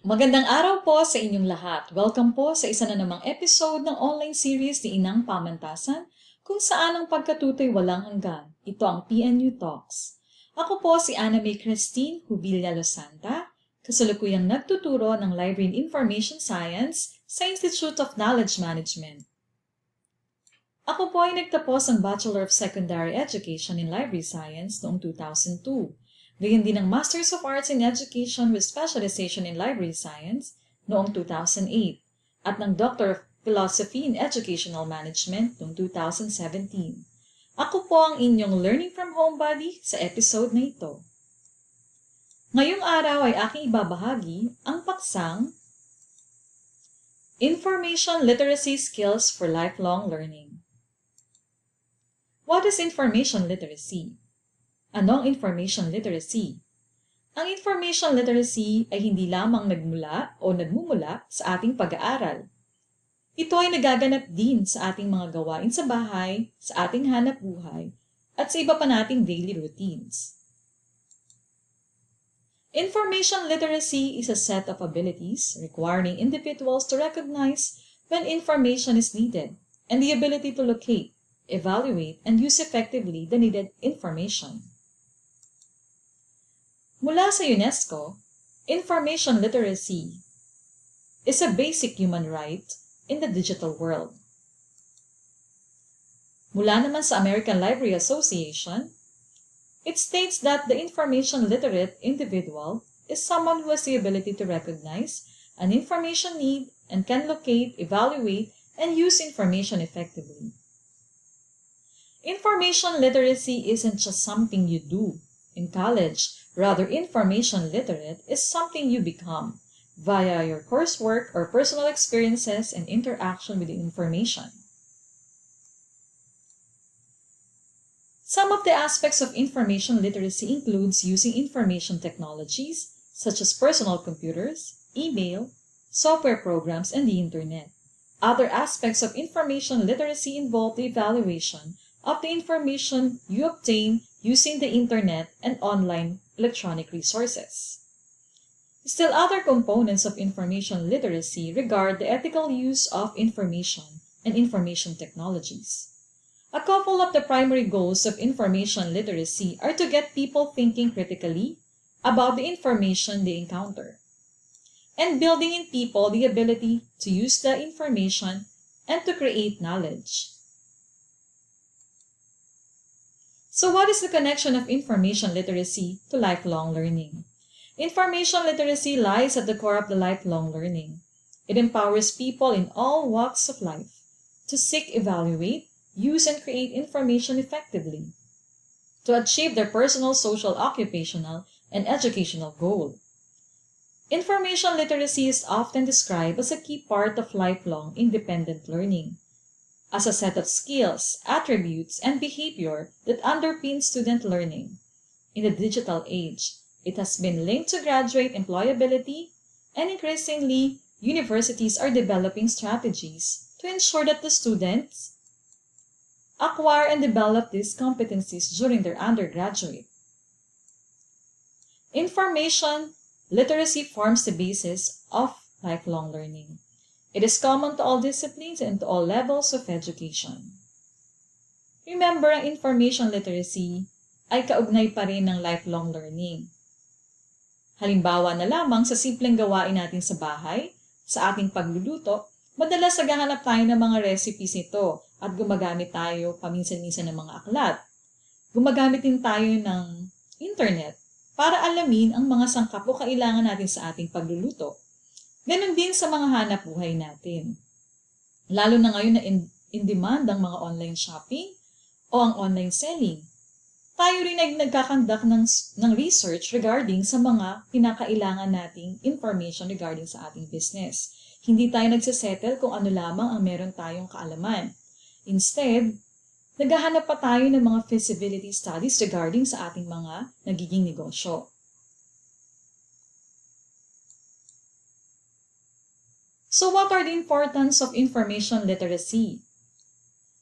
Magandang araw po sa inyong lahat. Welcome po sa isa na namang episode ng online series ni Inang Pamantasan kung saan ang pagkatutoy walang hanggan. Ito ang PNU Talks. Ako po si Mae Kristine H. Lozanta, kasalukuyang nagtuturo ng Library and Information Science sa Institute of Knowledge Management. Ako po ay nagtapos ng Bachelor of Secondary Education in Library Science noong 2002. Gayon din ng Masters of Arts in Education with Specialization in Library Science noong 2008 at ng Doctor of Philosophy in Educational Management noong 2017. Ako po ang inyong Learning from Home buddy sa episode na ito. Ngayong araw ay aking ibabahagi ang paksang Information Literacy Skills for Lifelong Learning. What is information literacy? Ano ang information literacy? Ang information literacy ay hindi lamang nagmumula sa ating pag-aaral. Ito ay nagaganap din sa ating mga gawain sa bahay, sa ating hanap buhay, at sa iba pa nating daily routines. Information literacy is a set of abilities requiring individuals to recognize when information is needed and the ability to locate, evaluate, and use effectively the needed information. Mula sa UNESCO, information literacy is a basic human right in the digital world. Mula naman sa American Library Association, it states that the information literate individual is someone who has the ability to recognize an information need and can locate, evaluate, and use information effectively. Information literacy isn't just something you do in college. Rather, information literate is something you become via your coursework or personal experiences and interaction with the information. Some of the aspects of information literacy includes using information technologies such as personal computers, email, software programs, and the internet. Other aspects of information literacy involve the evaluation of the information you obtain using the internet and online electronic resources. Still, other components of information literacy regard the ethical use of information and information technologies. A couple of the primary goals of information literacy are to get people thinking critically about the information they encounter, and building in people the ability to use the information and to create knowledge. So what is the connection of information literacy to lifelong learning? Information literacy lies at the core of the lifelong learning. It empowers people in all walks of life to seek, evaluate, use, and create information effectively to achieve their personal, social, occupational, and educational goal. Information literacy is often described as a key part of lifelong independent learning, as a set of skills, attributes, and behavior that underpin student learning. In the digital age, it has been linked to graduate employability, and increasingly, universities are developing strategies to ensure that the students acquire and develop these competencies during their undergraduate. Information literacy forms the basis of lifelong learning. It is common to all disciplines and to all levels of education. Remember, ang information literacy ay kaugnay pa rin ng lifelong learning. Halimbawa na lamang sa simpleng gawain natin sa bahay, sa ating pagluluto, madalas naghahanap tayo ng mga recipes nito at gumagamit tayo paminsan-minsan ng mga aklat. Gumagamit din tayo ng internet para alamin ang mga sangkap o kailangan natin sa ating pagluluto. Ganon din sa mga hanap buhay natin. Lalo na ngayon na in demand ang mga online shopping o ang online selling. Tayo rin ay nagkakandak ng research regarding sa mga kinakailangan nating information regarding sa ating business. Hindi tayo nagsasettle kung ano lamang ang meron tayong kaalaman. Instead, naghahanap pa tayo ng mga feasibility studies regarding sa ating mga nagiging negosyo. So what are the importance of information literacy?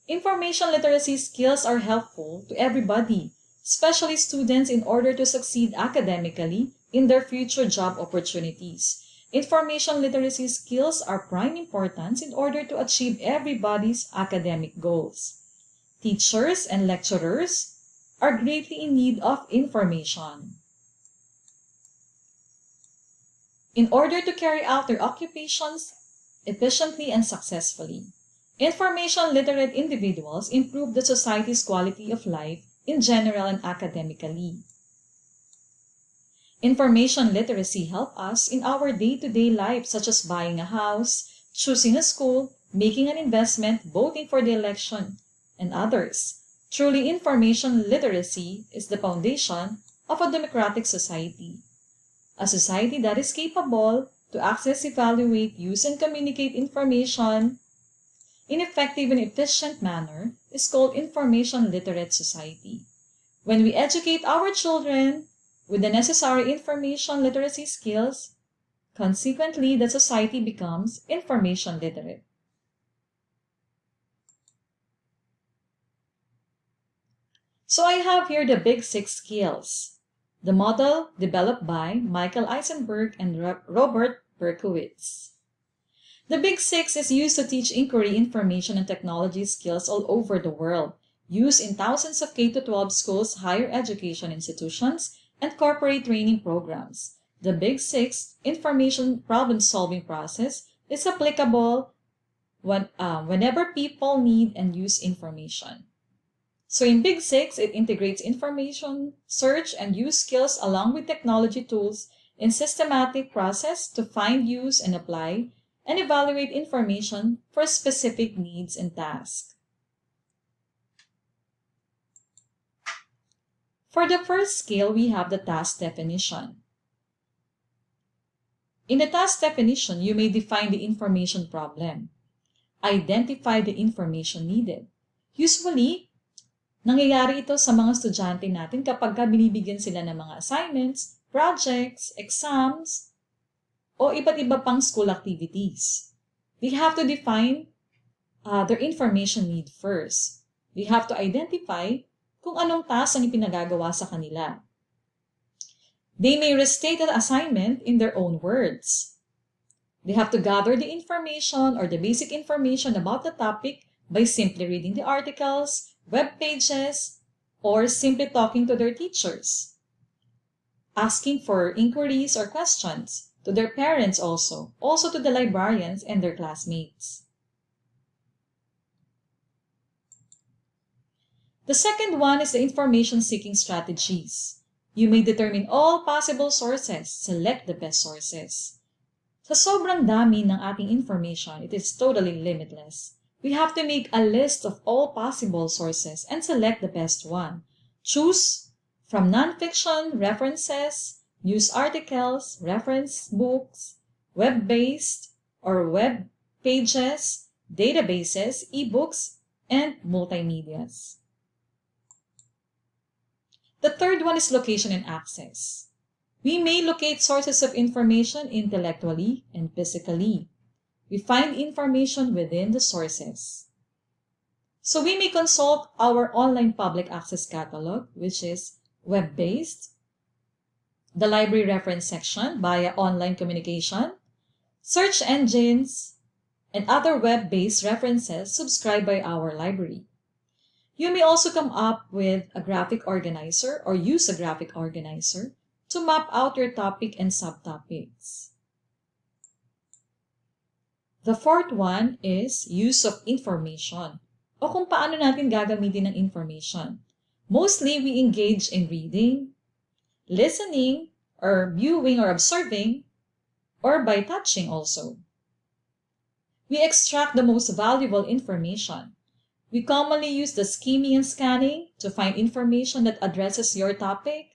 Information literacy skills are helpful to everybody, especially students, in order to succeed academically in their future job opportunities. Information literacy skills are prime importance in order to achieve everybody's academic goals. Teachers and lecturers are greatly in need of information in order to carry out their occupations efficiently and successfully. Information literate individuals improve the society's quality of life in general and academically. Information literacy helps us in our day-to-day life, such as buying a house, choosing a school, making an investment, voting for the election, and others. Truly, information literacy is the foundation of a democratic society. A society that is capable to access, evaluate, use, and communicate information in effective and efficient manner is called information literate society. When we educate our children with the necessary information literacy skills, consequently, the society becomes information literate. So I have here the big 6 skills, the model developed by Michael Eisenberg and Robert Berkowitz. The Big 6 is used to teach inquiry, information, and technology skills all over the world, used in thousands of K-12 schools, higher education institutions, and corporate training programs. The Big 6 information problem-solving process is applicable whenever people need and use information. So in Big 6, it integrates information, search, and use skills along with technology tools in systematic process to find, use, and apply and evaluate information for specific needs and tasks. For the first skill, we have the task definition. In the task definition, you may define the information problem. Identify the information needed. Usually, nangyayari ito sa mga estudyante natin kapag binibigyan sila ng mga assignments, projects, exams, o iba't iba pang school activities. We have to define their information need first. We have to identify kung anong task ang ipinagagawa sa kanila. They may restate the assignment in their own words. They have to gather the information or the basic information about the topic by simply reading the articles, web pages, or simply talking to their teachers. Asking for inquiries or questions to their parents also to the librarians and their classmates. The second one is the information-seeking strategies. You may determine all possible sources, select the best sources. Sa sobrang dami ng ating information, it is totally limitless. We have to make a list of all possible sources and select the best one. Choose from non-fiction, references, news articles, reference books, web-based or web pages, databases, ebooks, and multimedias. The third one is location and access. We may locate sources of information intellectually and physically. We find information within the sources. So we may consult our online public access catalog, which is web-based, the library reference section via online communication, search engines, and other web-based references subscribed by our library. You may also come up with a graphic organizer or use a graphic organizer to map out your topic and subtopics. The fourth one is use of information o kung paano natin gagamitin ng information. Mostly, we engage in reading, listening, or viewing or observing, or by touching also. We extract the most valuable information. We commonly use the skimming and scanning to find information that addresses your topic.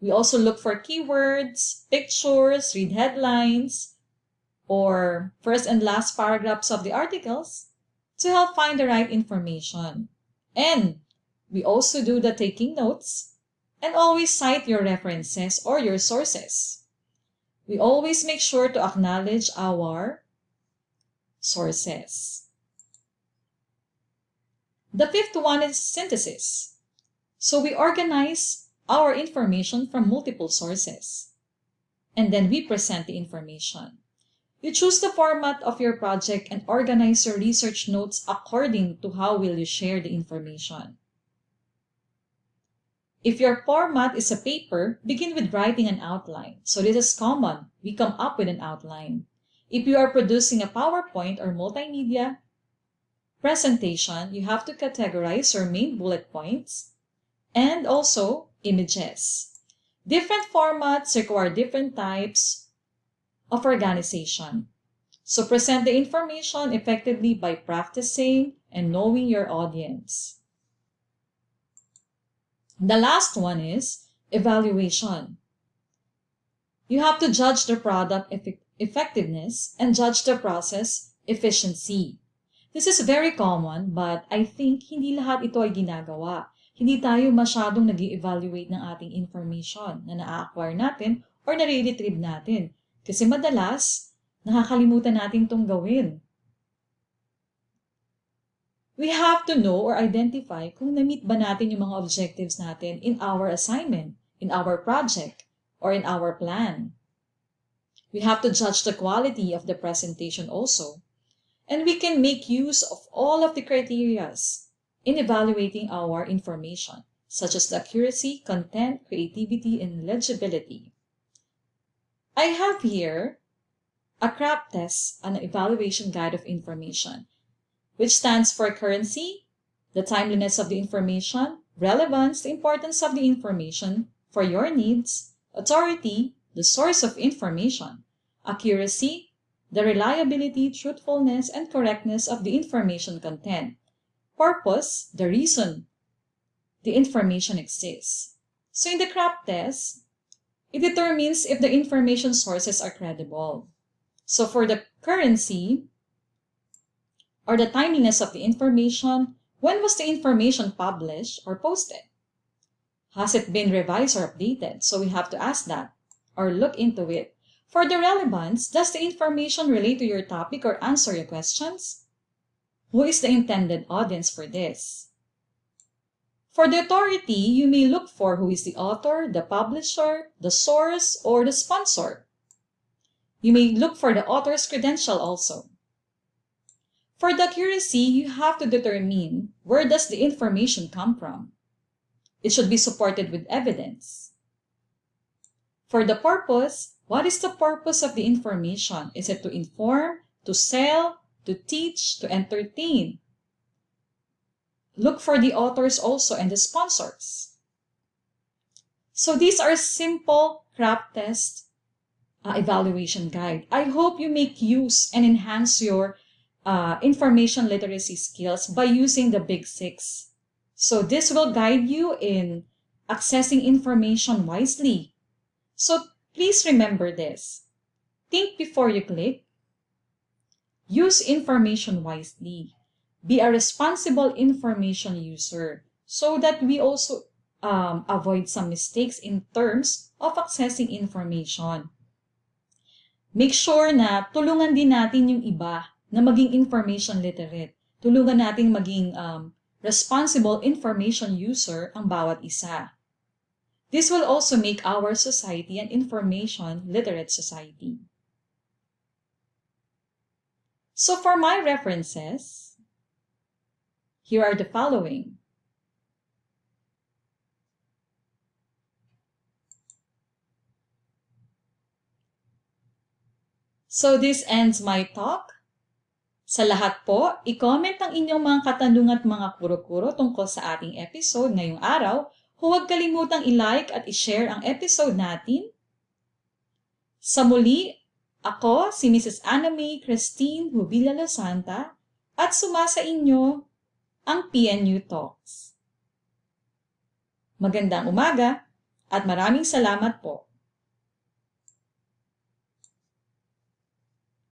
We also look for keywords, pictures, read headlines, or first and last paragraphs of the articles to help find the right information. And we also do the taking notes and always cite your references or your sources. We always make sure to acknowledge our sources. The fifth one is synthesis. So we organize our information from multiple sources. and then we present the information. You choose the format of your project and organize your research notes according to how will you share the information. If your format is a paper, begin with writing an outline. So this is common. We come up with an outline. If you are producing a PowerPoint or multimedia presentation, you have to categorize your main bullet points and also images. Different formats require different types of organization. So present the information effectively by practicing and knowing your audience. The last one is evaluation. You have to judge the product effectiveness and judge the process efficiency. This is very common, but I think hindi lahat ito ay ginagawa. Hindi tayo masyadong nag-evaluate ng ating information na na-acquire natin or nare-retrieve natin. Kasi madalas, nakakalimutan natin itong gawin. We have to know or identify kung na-meet ba natin yung mga objectives natin in our assignment, in our project, or in our plan. We have to judge the quality of the presentation also. And we can make use of all of the criteria in evaluating our information, such as the accuracy, content, creativity, and legibility. I have here a CRAP test, an evaluation guide of information, which stands for currency, the timeliness of the information, relevance, the importance of the information for your needs, authority, the source of information, accuracy, the reliability, truthfulness, and correctness of the information content, purpose, the reason the information exists. So in the CRAP test, it determines if the information sources are credible. So for the currency, or the timeliness of the information, when was the information published or posted? Has it been revised or updated? So we have to ask that or look into it. For the relevance, does the information relate to your topic or answer your questions? Who is the intended audience for this? For the authority, you may look for who is the author, the publisher, the source, or the sponsor. You may look for the author's credential also. For the accuracy, you have to determine where does the information come from. It should be supported with evidence. For the purpose, what is the purpose of the information? Is it to inform, to sell, to teach, to entertain? Look for the authors also and the sponsors. So these are simple CRAP test evaluation guide. I hope you make use and enhance your information literacy skills by using the Big Six. So this will guide you in accessing information wisely. So please remember this. Think before you click. Use information wisely. Be a responsible information user so that we also avoid some mistakes in terms of accessing information. Make sure na tulungan din natin yung iba na maging information literate. Tulungan natin maging responsible information user ang bawat isa. This will also make our society an information literate society. So for my references, here are the following. So this ends my talk. Sa lahat po, i-comment ang inyong mga katanungan at mga kuro-kuro tungkol sa ating episode ngayong araw. Huwag kalimutang i-like at i-share ang episode natin. Sa muli, ako si Mrs. Mae Kristine H. Lozanta at sumasa inyo ang PNU Talks. Magandang umaga at maraming salamat po.